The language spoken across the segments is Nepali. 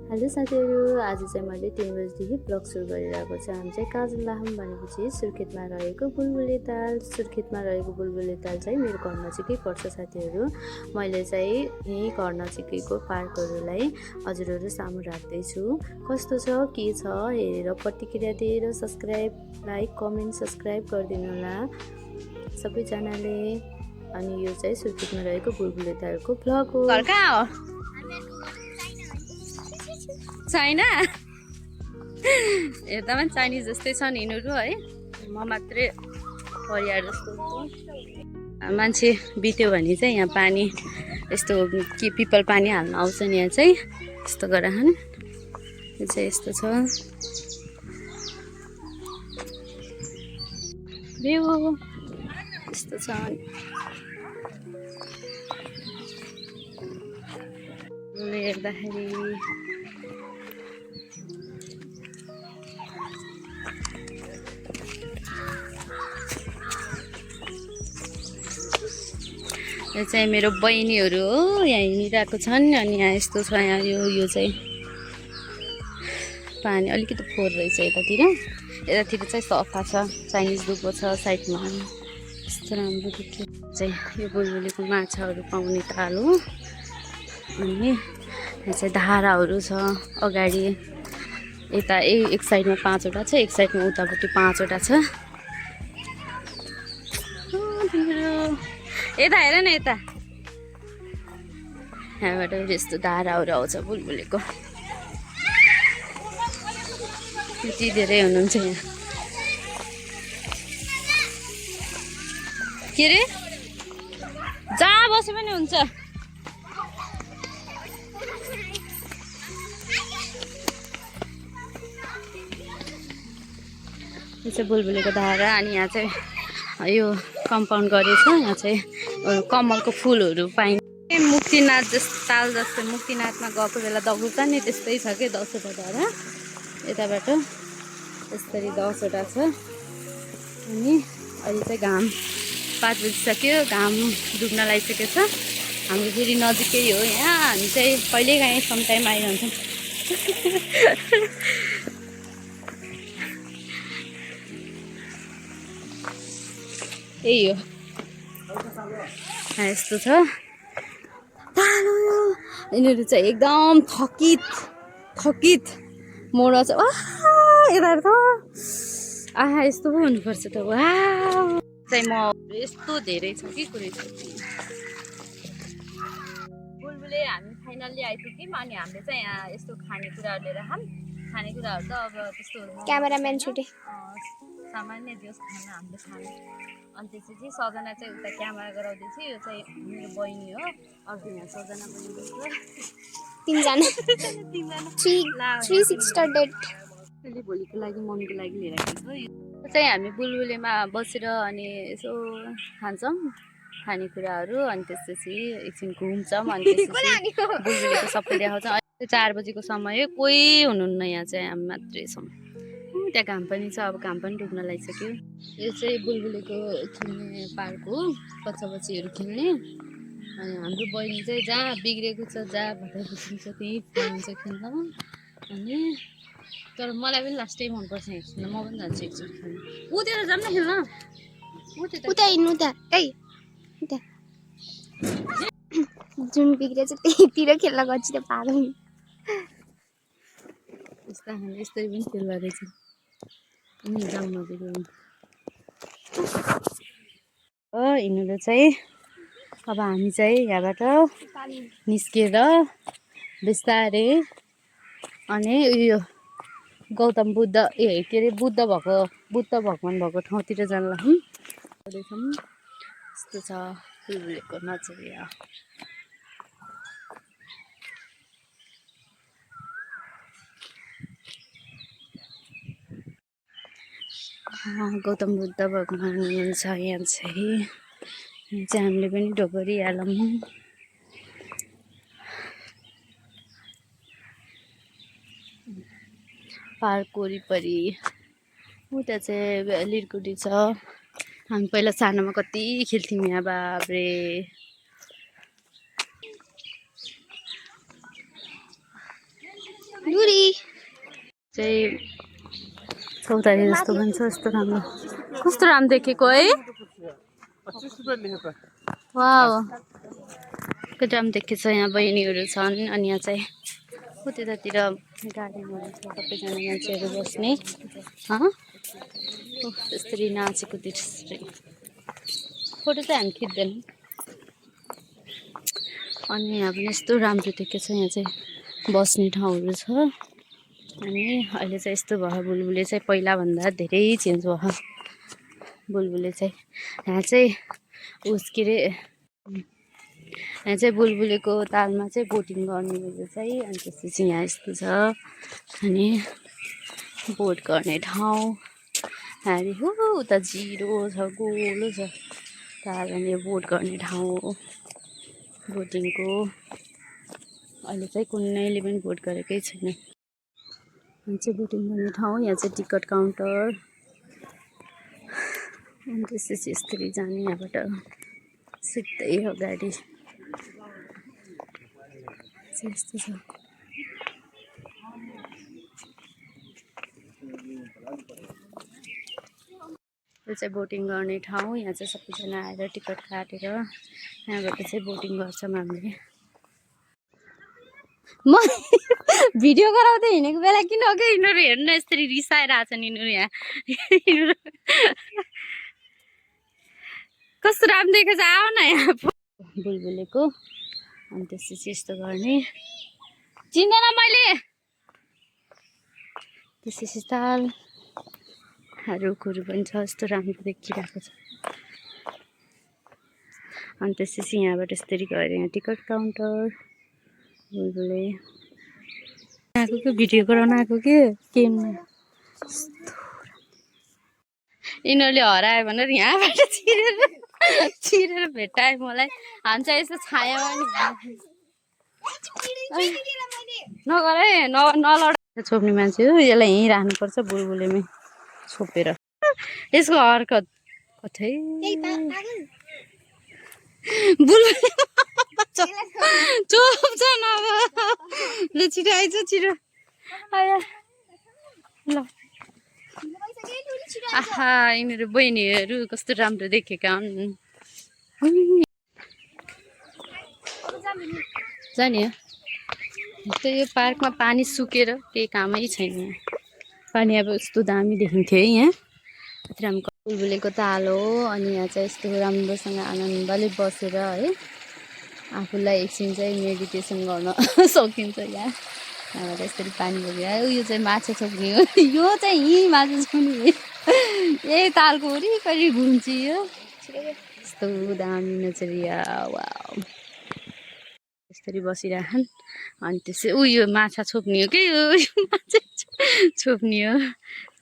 हेलो साथीहरु, आज चाहिँ मैले 3 बजेदेखि ब्लग सुरु गरिरहेको छु। हामी चाहिँ काजललाहम भनेपछि सुर्खेतमा रहेको बुलबुले ताल। सुर्खेतमा रहेको बुलबुले ताल चाहिँ मेरो घर नजिकै पर्छ साथीहरु। मैले चाहिँ यही घर नजिकैको पार्कहरूलाई हजुरहरु सामु राख्दैछु। कस्तो छ के छ हेरेर प्रतिक्रिया दिएर सब्स्क्राइब, लाइक, कमेन्ट, सब्स्क्राइब गरिदिनु होला सबैजनाले। अनि यो चाहिँ सुर्खेतमा रहेको बुलबुले तालको ब्लग हो। घर कहाँ हो? चाइना हेर्दा पनि चाइनिज जस्तै छन् यिनीहरू है। म मात्रै परिवार जस्तो मान्छे बित्यो भने चाहिँ यहाँ पानी यस्तो के पिपल पानी हाल्न आउँछन्। यहाँ चाहिँ यस्तो गराहन्। यो चाहिँ यस्तो छ भ्यू यस्तो छ। हेर्दाखेरि यो चाहिँ मेरो बहिनीहरू हो, यहाँ हिँडिरहेको छन्। अनि यहाँ यस्तो छ, यहाँ यो चाहिँ पानी अलिकति फोहोर रहेछ यतातिर। यतातिर चाहिँ सफा छ, चाइनिज डुबो छ साइडमा। यस्तो राम्रो देखियो। चाहिँ यो बुलबुलेको माछाहरू पाउने ताल हो। अनि यहाँ चाहिँ धाराहरू छ अगाडि। यता एक साइडमा 5वटा छ, एक साइडमा उतापट्टि 5वटा छ। यता हेर न, यता यहाँबाट यस्तो धाराहरू आउँछ बुलबुलेको। यति धेरै हुनुहुन्छ यहाँ। के अरे जहाँ बसे पनि हुन्छ। यो चाहिँ बुलबुलेको धारा। अनि यहाँ चाहिँ यो कम्पाउन्ड गरेछ। यहाँ चाहिँ कमलको फुलहरू पाइन्छ। मुक्तिनाथ ताल जस्तो मुक्तिनाथमा गएको बेला दगुर्छ नि त्यस्तै छ कि 10वटा धारा। यताबाट यसरी 10वटा छ। अनि अहिले चाहिँ घाम 5 बजिसक्यो, घाम डुब्न लागिसकेको छ। हाम्रो फेरि नजिकै हो यहाँ। हामी चाहिँ कहिलेकाहीँ समटाइम आइरहन्छौँ। यही हो, यस्तो छ। यिनीहरू चाहिँ एकदम थकित मोड छ। यता त आहा यस्तो पो हुनुपर्छ त। वाह चाहिँ म यस्तो धेरै छ कि कुरै छ। बुलबुले हामी फाइनल्ली आइपुग्यौँ। अनि हामीले चाहिँ यहाँ यस्तो खानेकुराहरू लिएर खानेकुराहरू त अब त्यस्तो क्यामेराम्यान छुटे सामान्य दियोस् खाना हामीले खानु। अनि त्यसपछि सजना चाहिँ उता क्यामेरा गराउँदैछ। यो चाहिँ मेरो बहिनी हो। अर्को यहाँ सजना पनि बस्छ। 3 जना 3 स्टार्टेड। अहिले भोलिको लागि मम्मीको लागि लिएर आएको छु। यो चाहिँ हामी बुलबुलेमा बसेर अनि यसो खान्छौँ खानेकुराहरू। अनि त्यसपछि एकछिन घुम्छौँ। अनि त्यसपछि बुलबुलेको सबै देखाउँछौँ। अहिले 4 बजीको समय हो, कोही हुनुहुन्न यहाँ चाहिँ हामी मात्रै छौँ। त्यहाँ घाम पनि छ, अब घाम पनि डुब्न लागिसक्यो। यो चाहिँ बुलबुलेको खेल्ने पार्क हो, बच्चाबच्चीहरू खेल्ने। अनि हाम्रो बहिनी चाहिँ जहाँ बिग्रेको छ, जहाँ भटाइको छ त्यहीँ जान्छ खेल्न। अनि तर मलाई पनि लास्ट टाइम मनपर्छ यहाँ खेल्न। म पनि जान्छु एकचोटि खेल्न। उतिर जाऊँ न खेल्न। उता हिँड्नु त। जुन बिग्रेछ त्यहीतिर खेल्न गएछ त पागल। यस्ता हामी यस्तरी पनि खेल्दा रहेछ। अनि जाउँ मजाको यिनीहरू चाहिँ अब हामी चाहिँ यहाँबाट निस्केर बिस्तारै अनि उयो गौतम बुद्ध के अरे बुद्ध भगवान भएको ठाउँतिर जान लाग्यौँ। यस्तो छ बुलबुलेको नजरिया। गौतम बुद्ध भगवान हुनुहुन्छ यहाँ चाहिँ। हामीले पनि डोगरिहालौँ। पार्क वरिपरि उता चाहिँ लिरकुटी छ। हामी पहिला सानोमा कति खेल्थ्यौँ यहाँ, बाबरे। दुरी चाहिँ चौतारी जस्तो भन्छ यस्तो राम्रो कस्तो राम्रो देखेको है वाउ कति राम्रो देखेछ यहाँ बहिनीहरू छन् अनि यहाँ चाहिँ त्यतातिर गार्डनहरू छ सबैजना मान्छेहरू बस्ने त्यसरी नाचेको त्यसरी फोटो चाहिँ हामी खिच्दैन अनि यहाँ पनि यस्तो राम्रो देखेछ यहाँ चाहिँ बस्ने ठाउँहरू छ अनि अहिले चाहिँ यस्तो भयो बुलबुले चाहिँ पहिलाभन्दा धेरै चेन्ज भयो बुलबुले चाहिँ यहाँ चाहिँ उस के अरे यहाँ चाहिँ बुलबुलेको तालमा चाहिँ बोटिङ गर्नेहरू चाहिँ अनि त्यसपछि यहाँ यस्तो छ अनि बोट गर्ने ठाउँ अरे हो उता जिरो छ गोलो छ ताल अनि बोट गर्ने ठाउँ बोटिङको अहिले चाहिँ कुनैले पनि बोट गरेकै छैन यहाँ चाहिँ बोटिङ गर्ने ठाउँ यहाँ चाहिँ टिकट काउन्टर अनि त्यसपछि यसरी जाने यहाँबाट सिधै अगाडि यस्तो छ यो चाहिँ बोटिङ गर्ने ठाउँ यहाँ चाहिँ सबैजना आएर टिकट काटेर यहाँबाट चाहिँ बोटिङ गर्छौँ हामीले म भिडियो गराउँदै हिँडेको बेला किन अघि यिनीहरू हेर्नु यसरी रिसाएर आछन् यिनीहरू यहाँ कस्तो राम्रो देखेछ आऊ न यहाँ बुलबुलेको अनि त्यसपछि यस्तो गर्ने चिन्दैन मैले त्यसपछि ताल रुखहरू पनि छ यस्तो राम्रो देखिरहेको छ अनि त्यसपछि यहाँबाट यसरी गएर यहाँ टिकट काउन्टर बुलबुले आएको के भिडियो गराउन आएको के गेममा यिनीहरूले हरायो भनेर यहाँबाट छिरेर भेटायो मलाई हामी चाहिँ यस्तो छायामा नि नगर है नलडा छोप्ने मान्छे हो यसलाई यहीँ राख्नुपर्छ बुलबुलेमै छोपेर यसको हरकत कतै बुलबुले चोप्छ न अब ल छिटो आइज छिटो आया ल आहा यिनीहरू बहिनीहरू कस्तो राम्रो देखेका हुन् जाने त्यही यो पार्कमा पानी सुकेर केही कामै छैन पानी अब यस्तो दामी देखिन्थ्यो है यहाँ यति राम्रो बुलबुलेको ताल हो अनि यहाँ चाहिँ यस्तो राम्रोसँग आनन्दले बसेर है आफूलाई एकछिन चाहिँ मेडिटेसन गर्न सकिन्छ यहाँबाट यसरी पानी बगिरहेको यो चाहिँ माछा छोप्ने हो यो चाहिँ यहीँ माछा छोप्ने यही तालको वरिपरि घुम्छ यो यस्तो दामी नजरिया वा यसरी बसिरहन् अनि त्यसै यो माछा छोप्ने हो कि यो माछा छोप्ने हो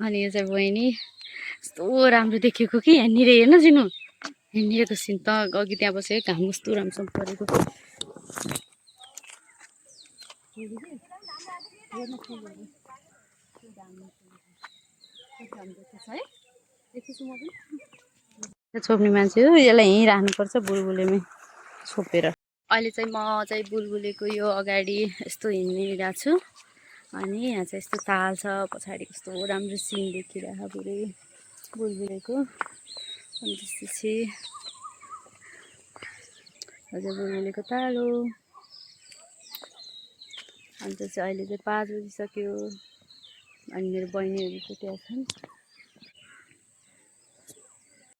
अनि यो चाहिँ बहिनी यस्तो राम्रो देखेको कि यहाँनिर हेर्न जिनु यहाँनिरको सिन त अघि त्यहाँ बसेको घाम कस्तो राम्रोसँग परेको छोप्ने मान्छे हो यसलाई यहीँ राख्नुपर्छ बुलबुलेमै छोपेर अहिले चाहिँ म चाहिँ बुलबुलेको यो अगाडि यस्तो हिँडिरहेको छु अनि यहाँ चाहिँ यस्तो ताल छ पछाडि कस्तो राम्रो सिन देखिरहेको पुरै बुलबुलेको अनि त्यसपछि हजुर बुलबुलेको ताल हो अनि त्यसपछि अहिले चाहिँ 5 बजिसक्यो अनि मेरो बहिनीहरू चाहिँ त्यहाँ छन्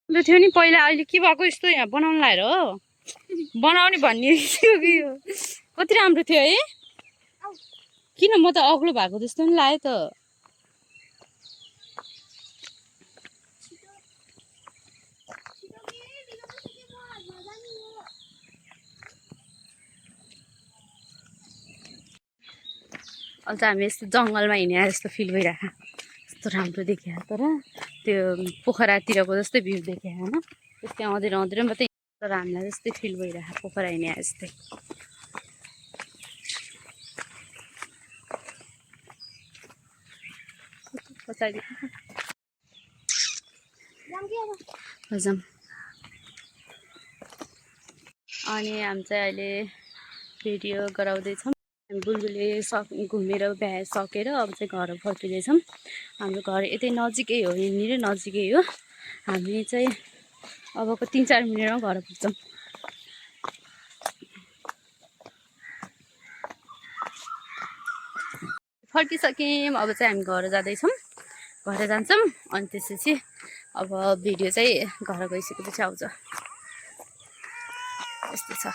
ल थियो नि पहिला अहिले के भएको यस्तो यहाँ बनाउनु लाएर हो बनाउने भन्ने थियो कि यो कति राम्रो थियो है किन म त अग्लो भएको जस्तो पनि लाग्यो त अहिले चाहिँ हामी यस्तो जङ्गलमा हिँडेर जस्तो फिल भइरहेको यस्तो राम्रो देखियो तर त्यो पोखरातिरको जस्तै भ्यू देखेँ होइन त्यस्तै आउँदै आउँदै मात्रै तर हामीलाई जस्तै फिल भइरहेको पोखरा हिँडे जस्तै पछाडि जाऊँ अनि हामी चाहिँ अहिले भिडियो गराउँदैछौँ हामी बुलबुले घुमेर सकेर अब चाहिँ घर फर्किँदैछौँ। हाम्रो घर यतै नजिकै हो, यहाँनिर नजिकै हो। हामी चाहिँ अबको 3-4 मिनटमा घर पुग्छौँ। फर्किसक्यौँ, अब चाहिँ हामी घर जाँदैछौँ, घर जान्छौँ। अनि त्यसपछि अब भिडियो चाहिँ घर गइसकेपछि आउँछ। यस्तो छ।